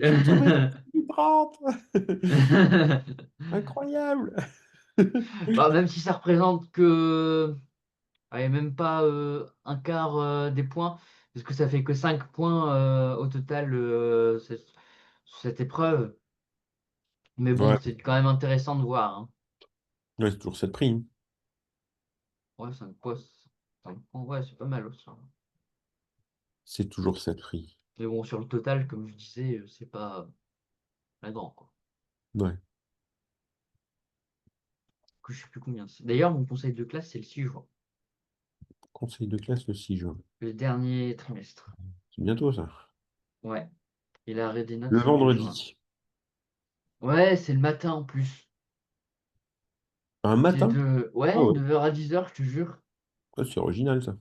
Je suis tombé dans le 30. Incroyable. Bah, même si ça représente que, allez, même pas un quart des points, parce que ça fait que 5 points au total, cette épreuve. Mais bon, Ouais, c'est quand même intéressant de voir, hein. ouais, c'est toujours cette prime. Ouais, 5 postes. 5 points, ouais, c'est pas mal aussi, hein. C'est toujours ça de prix. Mais bon, sur le total, comme je disais, c'est pas grand, quoi. Ouais. Que je sais plus combien c'est. D'ailleurs, mon conseil de classe, c'est le 6 juin, Conseil de classe le 6 juin. le dernier trimestre. C'est bientôt ça. Ouais. Et l'arrêt des notes, Le c'est le 2 juin. vendredi. Ouais, c'est le matin en plus. Un C'est matin? de, Oh, ouais, ouais. 9h à 10h, je te jure. Ouais, c'est original ça.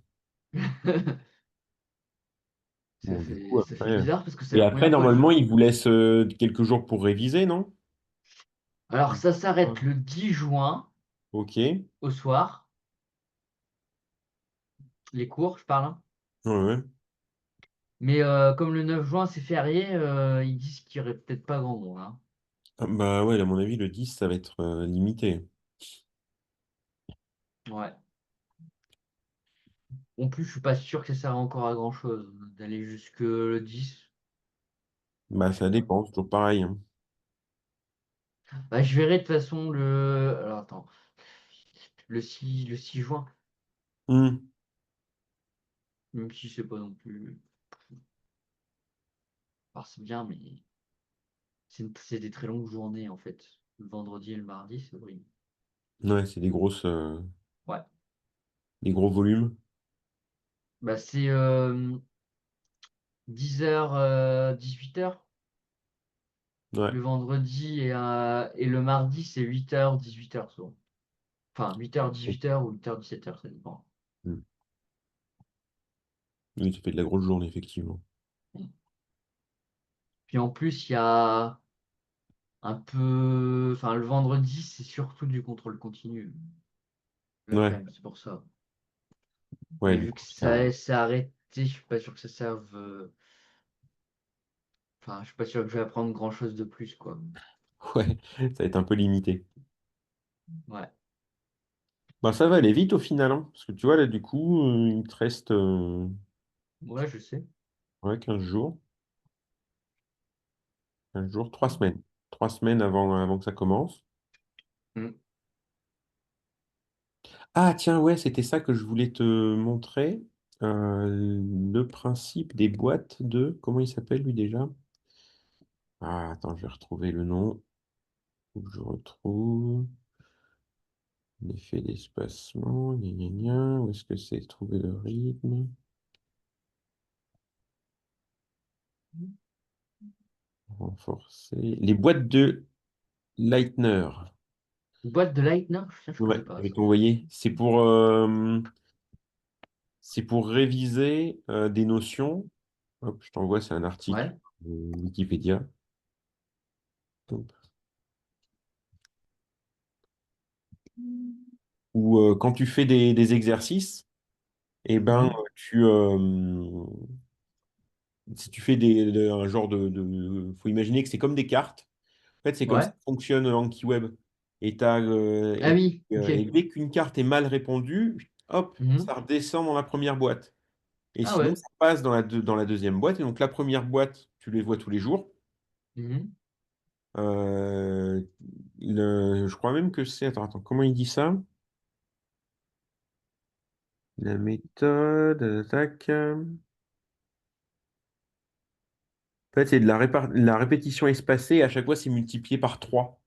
Ça Bon, du coup, fait, ça fait après. bizarre parce que c'est Et la après, première fois que je normalement, fais. ils vous laissent quelques jours pour réviser, non? Alors, ça Ouais. s'arrête le 10 juin Ok. Ouais, au soir, les cours, je parle, hein. ouais. Mais comme le 9 juin, c'est férié, ils disent qu'il n'y aurait peut-être pas grand monde, hein. Ah, bah ouais, à mon avis, le 10 ça va être limité. Ouais. En plus, je suis pas sûr que ça sert encore à grand-chose d'aller jusque le 10. Bah, Je sais ça pas. dépend, c'est toujours pareil, hein. Bah, je verrai de toute façon le. Alors attends, le six juin, Hmm. même si c'est pas non plus. Alors, c'est bien, mais c'est des très longues journées en fait. Le vendredi et le mardi, c'est horrible. Ouais, c'est Ouais. des gros volumes. Bah, c'est 10h, 18h. Ouais. Le vendredi et le mardi, c'est 8h, 18h souvent. Enfin, 8h, 18h ou 8h, 17h, ça dépend. Hmm. Oui, ça fait de la grosse journée, effectivement. Puis en plus, il y a un peu. Enfin, le vendredi, c'est surtout du contrôle continu. Ouais, L'après-midi, c'est pour ça. ouais, Mais du vu que coup, ça. ça s'est arrêté, je suis pas sûr que ça serve. Enfin, je suis pas sûr que je vais apprendre grand-chose de plus, quoi. Ouais, ça va être un peu limité. Ouais. Bah, ça va aller vite au final, hein, parce que tu vois, là, du coup, il te reste Ouais, je sais. ouais, 15 jours. 15 jours, 3 semaines. 3 semaines avant que ça commence. Mm. Ah, tiens, ouais, c'était ça que je voulais te montrer. Le principe des boîtes de. Comment il s'appelle, lui, déjà? Ah, attends, je vais retrouver le nom. Faut que je retrouve. L'effet d'espacement, gna gna gna. Où est-ce que c'est trouver le rythme? Renforcer. Les boîtes de Leitner. Boîte de Lightner? Putain, je Ouais, connais pas je vais ça. t'envoyer. C'est pour réviser des notions. Hop, je t'envoie, c'est un article Ouais. Wikipédia. Hop. Où quand tu fais des exercices, eh ben, Mhm. si tu fais un genre faut imaginer que c'est comme des cartes. En fait, c'est comme ça Ouais. que fonctionne AnkiWeb. Ah oui, ok. Et dès qu'une carte est mal répondue, hop, Mhm. ça redescend dans la première boîte. Et Ah sinon, ouais. ça passe dans la deuxième boîte. Et donc, la première boîte, tu les vois tous les jours. Mhm. Euh, je crois même que c'est. Attends, comment il dit ça? La méthode, tac. En fait, c'est de la répétition espacée. À chaque fois, c'est multiplié par 3.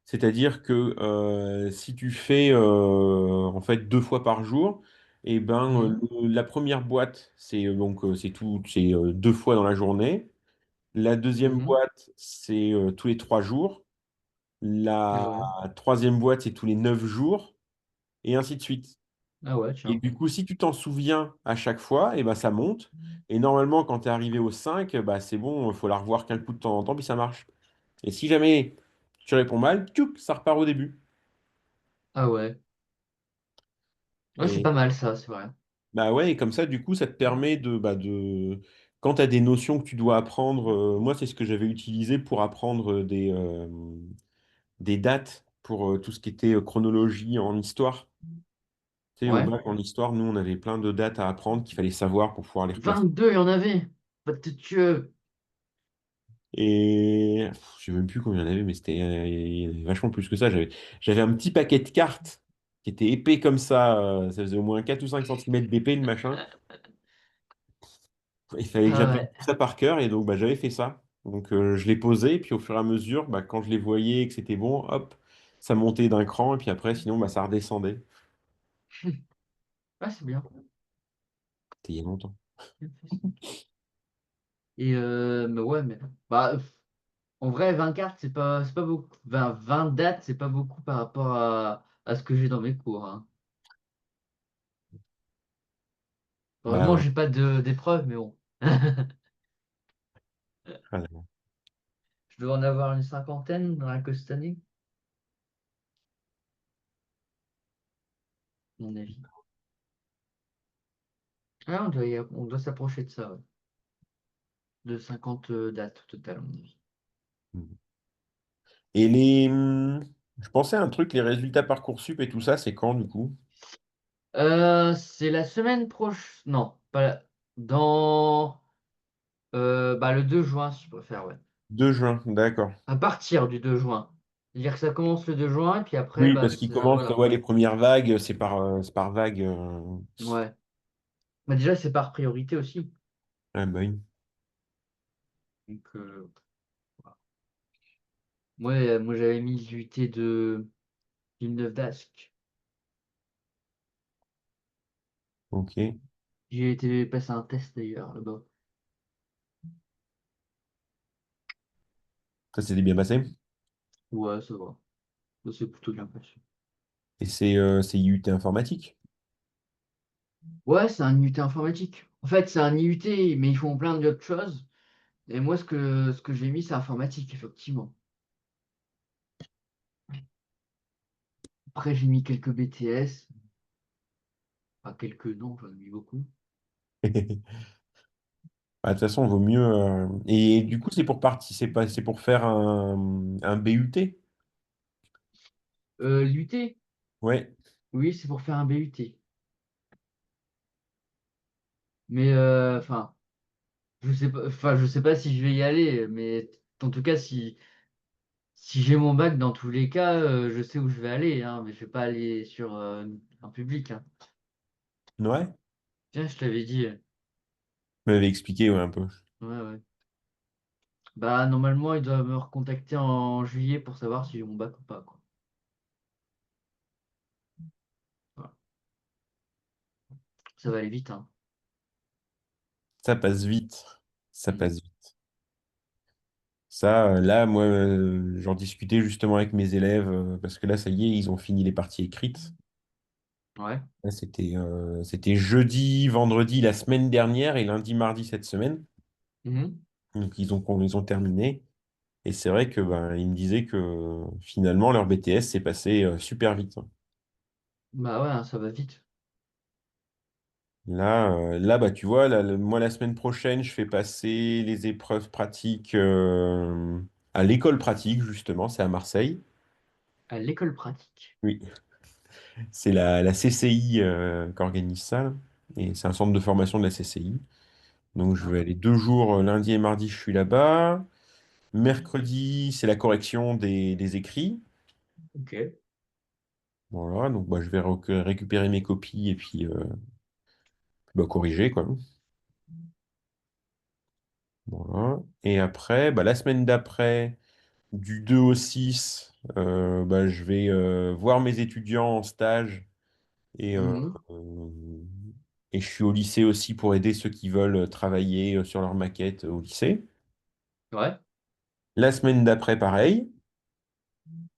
C'est-à-dire que si tu fais en fait 2 fois par jour, et ben, Mhm. la première boîte, c'est tout, c'est 2 fois dans la journée. La deuxième Mhm. boîte, c'est tous les 3 jours. Ah La ouais. troisième boîte, c'est tous les 9 jours, et ainsi de suite. Ah ouais, Et tiens. du coup, si tu t'en souviens à chaque fois, et ben, ça monte. Et normalement, quand tu es arrivé au 5, bah, c'est bon, il faut la revoir qu'un coup de temps en temps, puis ça marche. Et si jamais tu réponds mal, tchoup, ça repart au début. Ah ouais. Ouais, c'est Et pas mal ça, c'est vrai. bah ouais, et comme ça, du coup, ça te permet quand tu as des notions que tu dois apprendre, moi, c'est ce que j'avais utilisé pour apprendre des dates pour tout ce qui était chronologie en histoire. Tu sais, au Ouais. bac en histoire, nous, on avait plein de dates à apprendre qu'il fallait savoir pour pouvoir les replacer. 22, il y en avait. Pas de Dieu. Et je sais même plus combien il y en avait, mais il y en avait vachement plus que ça. J'avais un petit paquet de cartes. qui était épais comme ça faisait au moins 4 ou 5 centimètres d'épais, le machin. Il fallait que Ah j'apprenne ouais. tout ça par cœur, et donc bah, j'avais fait ça. Donc je l'ai posé, puis au fur et à mesure, bah, quand je les voyais et que c'était bon, hop, ça montait d'un cran, et puis après, sinon, bah, ça redescendait. Ah, c'est bien. C'était il y a longtemps. Bien fait ça. Et mais ouais, mais bah, en vrai, 20 cartes, c'est pas beaucoup. 20 dates, c'est pas beaucoup par rapport à ce que j'ai dans mes cours, hein. Bah Heureusement, ouais. j'ai pas d'épreuves, mais bon. Voilà. Je dois en avoir une cinquantaine dans la cette année, à mon avis. Ah, on doit s'approcher de ça, ouais. De 50 dates au total, à mon avis. Et je pensais à un truc, les résultats Parcoursup et tout ça, c'est quand du coup? C'est la semaine prochaine. Non, pas dans bah, le 2 juin, si je préfère, ouais. 2 juin, d'accord. À partir du 2 juin. C'est-à-dire que ça commence le 2 juin, et puis après, Oui, bah, parce qu'il commence, voilà. ouais, les premières vagues, c'est par vague. Ouais. Bah, déjà, c'est par priorité aussi. Ah, bah oui. Donc, voilà. Moi j'avais mis l'UT de Villeneuve d'Ascq. Ok. J'ai été passer un test d'ailleurs là-bas. Ça s'était bien passé. Ouais, ça va. Ça s'est plutôt bien passé. Et c'est IUT informatique. Ouais, c'est un IUT informatique. En fait, c'est un IUT, mais ils font plein d'autres choses. Et moi, ce que j'ai mis, c'est informatique, effectivement. Après, j'ai mis quelques BTS. Pas quelques, non, j'en ai mis beaucoup. Bah, de toute façon, vaut mieux. Et du coup, c'est pour partie, c'est pas, c'est pour faire un BUT. L'UT, Ouais. oui, c'est pour faire un BUT. Mais, enfin, je sais pas si je vais y aller, mais en tout cas, si j'ai mon bac, dans tous les cas, je sais où je vais aller, hein, mais je vais pas aller sur un public, hein. Ouais. Tiens, je t'avais dit. Tu m'avais expliqué, ouais, un peu. Ouais, ouais. Bah, normalement, ils doivent me recontacter en juillet pour savoir si j'ai mon bac ou pas, quoi. Voilà. Ça va aller vite, hein. Ça passe vite. Ça Mm. passe vite. Ça, là, moi, j'en discutais justement avec mes élèves, parce que là, ça y est, ils ont fini les parties écrites. Ouais. Là, c'était jeudi, vendredi la semaine dernière et lundi, mardi cette semaine. Mhm. Donc, ils ont terminé. Et c'est vrai que ben, ils me disaient que finalement, leur BTS s'est passé super vite, hein. Bah ouais, hein, ça va vite. Là bah, tu vois, là, moi, la semaine prochaine, je fais passer les épreuves pratiques à l'école pratique, justement, c'est à Marseille. À l'école pratique. Oui, c'est la CCI qui organise ça, là. Et c'est un centre de formation de la CCI. Donc, je Ah, vais aller 2 jours, lundi et mardi, je suis là-bas. Mercredi, c'est la correction des écrits. ok. Voilà, donc bah, je vais récupérer mes copies et puis bah, corriger, quoi. Voilà. Et après, bah, la semaine d'après, du 2 au 6, bah, je vais voir mes étudiants en stage et, Mhm. euh, et je suis au lycée aussi pour aider ceux qui veulent travailler sur leur maquette au lycée. Ouais. La semaine d'après, pareil.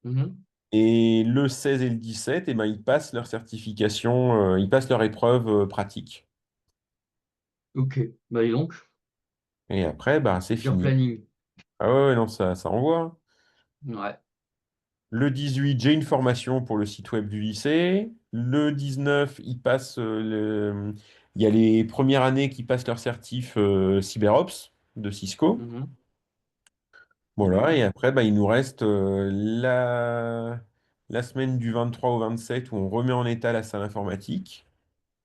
Mhm. Et le 16 et le 17, eh ben, ils passent leur certification, ils passent leur épreuve pratique. Ok. Bah dis donc, Et après, bah, c'est sur fini. planning. Ah ouais, ouais, non, ça envoie, hein. Ouais. Le 18, j'ai une formation pour le site web du lycée. Le 19, il y a les premières années qui passent leur certif CyberOps de Cisco. Mhm. Voilà, Ok. et après, bah, il nous reste la semaine du 23 au 27 où on remet en état la salle informatique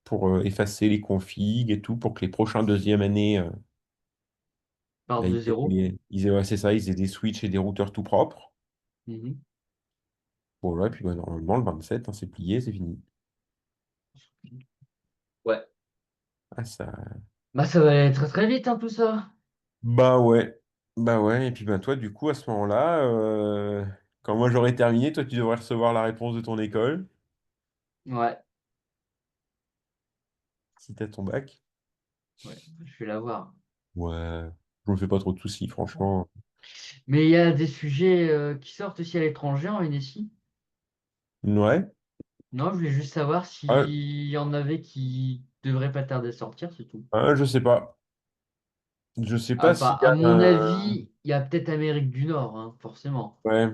pour effacer les configs et tout, pour que les prochains deuxième années, Part bah, de 0. ouais, c'est ça, ils aient des switches et des routeurs tout propres. Mhm. Bon, là, puis bah, normalement, le 27, hein, c'est plié, c'est fini. Ouais. Ah, ça. Bah ça va aller très très vite hein, tout ça. Bah ouais. Bah ouais. Et puis bah toi, du coup, à ce moment-là, quand moi j'aurai terminé, toi, tu devrais recevoir la réponse de ton école, Ouais, si t'as ton bac. ouais, je vais l'avoir. Ouais. Je me fais pas trop de soucis, franchement. Mais il y a des sujets qui sortent aussi à l'étranger en NSI. Ouais. Non, je voulais juste savoir Ah, s'il y en avait qui devraient pas tarder à sortir, c'est tout. je sais pas. Je sais Ah, pas bah, s'il y à a mon avis, il y a peut-être Amérique du Nord, hein, forcément. Ouais.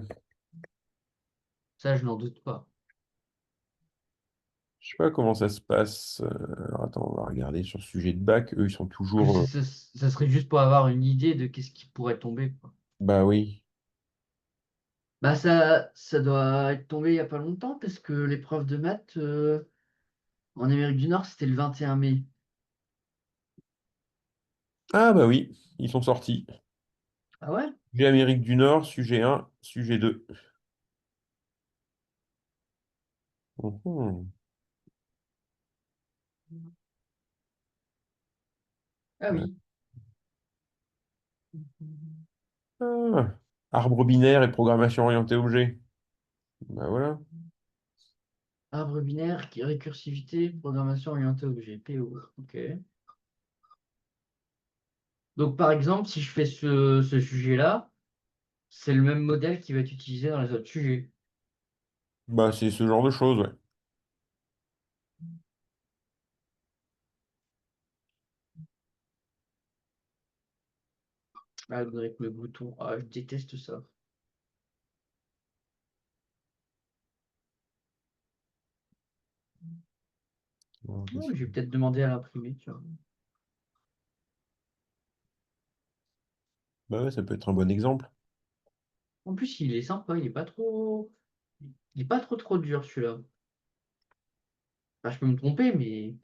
Ça, je n'en doute pas. Je sais pas comment ça se passe. Alors, attends, on va regarder sur le sujet de bac. Eux, ils sont Que toujours. ça serait juste pour avoir une idée de qu'est-ce qui pourrait tomber, quoi. Bah oui. Bah, ça doit être tombé il y a pas longtemps, parce que l'épreuve de maths en Amérique du Nord, c'était le 21 mai. Ah bah oui, ils sont sortis. Ah ouais? Sujet Amérique du Nord, sujet 1, sujet 2. Mhm. Ah Ouais. oui. Ah. Arbre binaire et programmation orientée objet. Bah voilà. Arbre binaire, récursivité, programmation orientée objet, PO. Ok. Donc, par exemple, si je fais ce sujet-là, c'est le même modèle qui va être utilisé dans les autres sujets. Bah c'est ce genre de choses, ouais. Algorithme bouton. Ah, je déteste ça. Alors, Oh, qu'est-ce je que- vais peut-être demander à l'imprimer, tu vois. Bah ouais, ça peut être un bon exemple. En plus, il est sympa, il est pas trop. Il est pas trop dur celui-là. Enfin, je peux me tromper, mais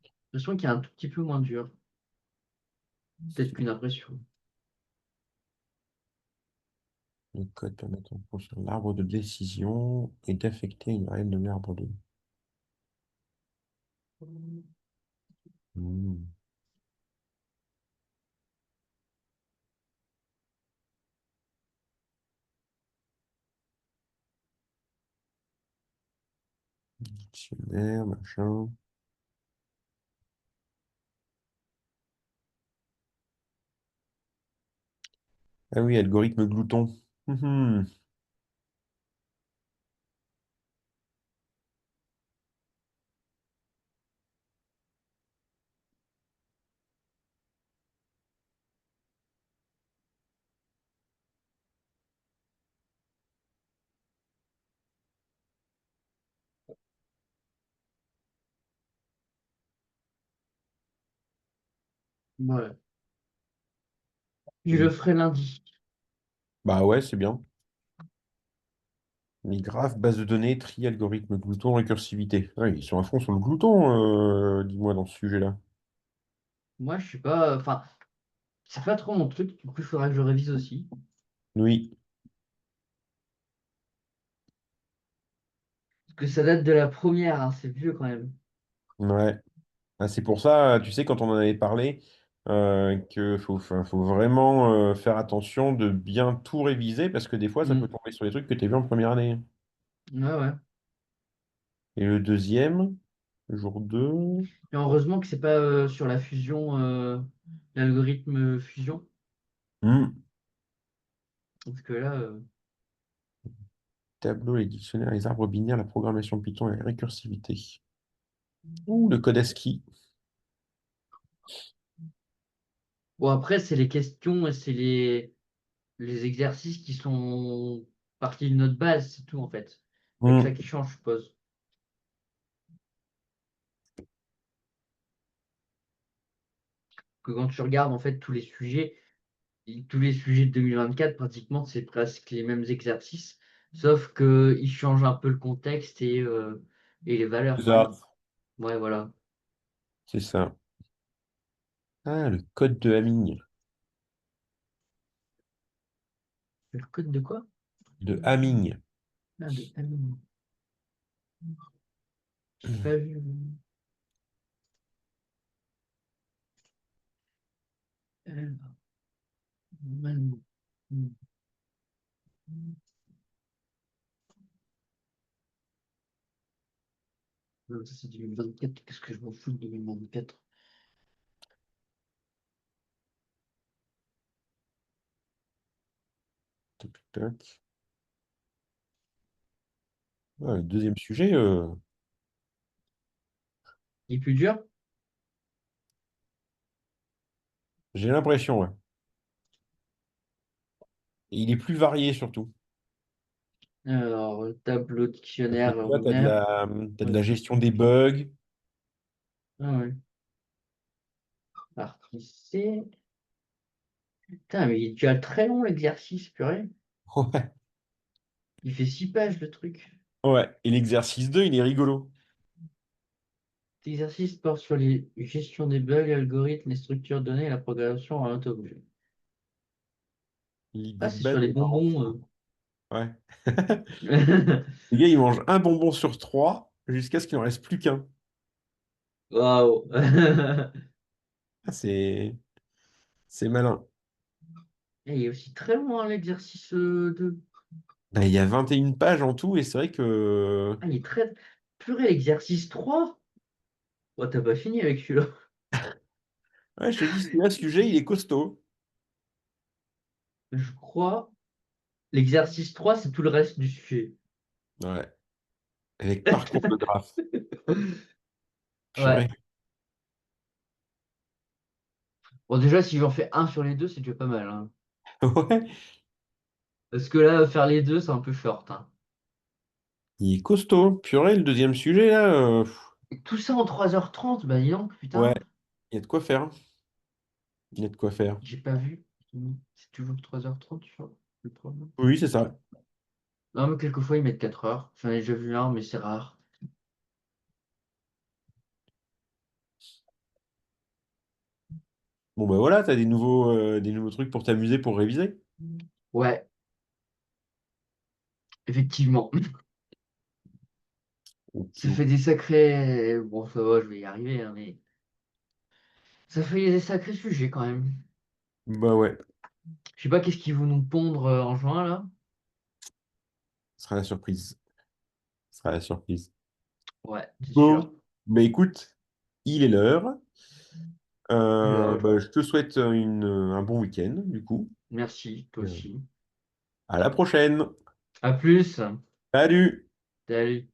j'ai l'impression qu'il est un tout petit peu moins dur. Peut-être qu'une impression. Le code permettant de construire l'arbre de décision et d'affecter une variable de l'arbre de. Hmm. Dictionnaire, machin. Ah oui, algorithme glouton. Mhm. Voilà. Je le ferai lundi. Bah ouais, c'est bien. Les graphes, base de données, tri, algorithme, glouton, récursivité. Ouais, ils sont à fond sur le glouton, dis-moi, dans ce sujet-là. Moi, je suis pas. Enfin, c'est pas trop mon truc. Du coup, il faudra que je révise aussi. Oui, Parce que ça date de la première, hein, c'est vieux quand même. ouais. Ah, c'est pour ça, tu sais, quand on en avait parlé, que faut vraiment faire attention de bien tout réviser, parce que des fois, ça peut Hmm. tomber sur les trucs que tu as vus en première année. Ouais, ouais. Et le deuxième, jour 2, Et heureusement que c'est pas sur la fusion, l'algorithme fusion. Parce que là, tableau, les dictionnaires, les arbres binaires, la programmation Python et la récursivité. Ouh, le code ASCII. bon, après, c'est les questions et c'est les exercices qui sont partie de notre base, c'est tout en fait. Il n'y a que ça Hmm. qui change, je suppose. Que quand tu regardes en fait tous les sujets de 2024, pratiquement, c'est presque les mêmes exercices, sauf qu'ils changent un peu le contexte et les C'est valeurs, quoi. ça. Ouais, voilà. C'est ça. Ah, le code de Hamming. Le code de quoi? De Hamming. Ah, de Allemand. J'ai pas vu. Alors, Allemand. Non, ça c'est 2024. Qu'est-ce que je m'en fous de 2024? Tac, tac. Ouais, le deuxième sujet, Il est plus dur? j'ai l'impression, ouais. Et il est plus varié surtout. Alors, tableau Parce que dictionnaire tu vois, ouvert. t'as de Ouais. la gestion des bugs. Ah ouais. Partie C. Putain, mais il est déjà très long l'exercice, purée. Ouais. Il fait 6 pages le truc. Ouais. Et l'exercice 2 il est rigolo. L'exercice porte sur les gestions des bugs, algorithmes, les structures de données et la programmation en objet. L'idée Ah, de c'est base sur les est marrante. bonbons. Ouais. euh. Les gars, ils mangent un bonbon sur trois jusqu'à ce qu'il n'en reste plus qu'un. Waouh. Ah, c'est malin. Et il est aussi très loin l'exercice 2. Ben, il y a 21 pages en tout et c'est vrai que Ah, il est très. Purée, l'exercice 3. Oh, t'as pas fini avec celui-là. ouais, je te dis, celui-là, ce sujet, il est costaud. Je crois. L'exercice 3, c'est tout le reste du sujet. Ouais. Avec parcours de graphe. Ouais. Purée. Bon, déjà, si j'en fais un sur les deux, c'est déjà pas mal, hein. Ouais. Parce que là, faire les deux, c'est un peu short, hein. Il est costaud. Purée, le deuxième sujet, là. Et tout ça en 3h30, bah dis donc, Ouais. putain. Il y a de quoi faire. Il y a de quoi faire. J'ai pas vu. C'est toujours 3h30 sur le programme. Oui, c'est ça. Non, mais quelquefois, ils mettent 4 heures. J'en ai déjà vu un, mais c'est rare. Bon, bah voilà, t'as des nouveaux trucs pour t'amuser, pour réviser. Ouais, effectivement. Ok. Ça fait des sacrés. Bon, ça va, je vais y arriver, hein, mais ça fait des sacrés sujets quand même. Bah ouais, Je sais pas qu'est-ce qu'ils vont nous pondre en juin, là. ce sera la surprise. Ce sera la surprise. Ouais, c'est sûr. Bon, bah écoute, il est l'heure. Alors, Bah, je te souhaite un bon week-end, du coup. merci, toi Euh, aussi. À la prochaine. À plus. Salut! Salut.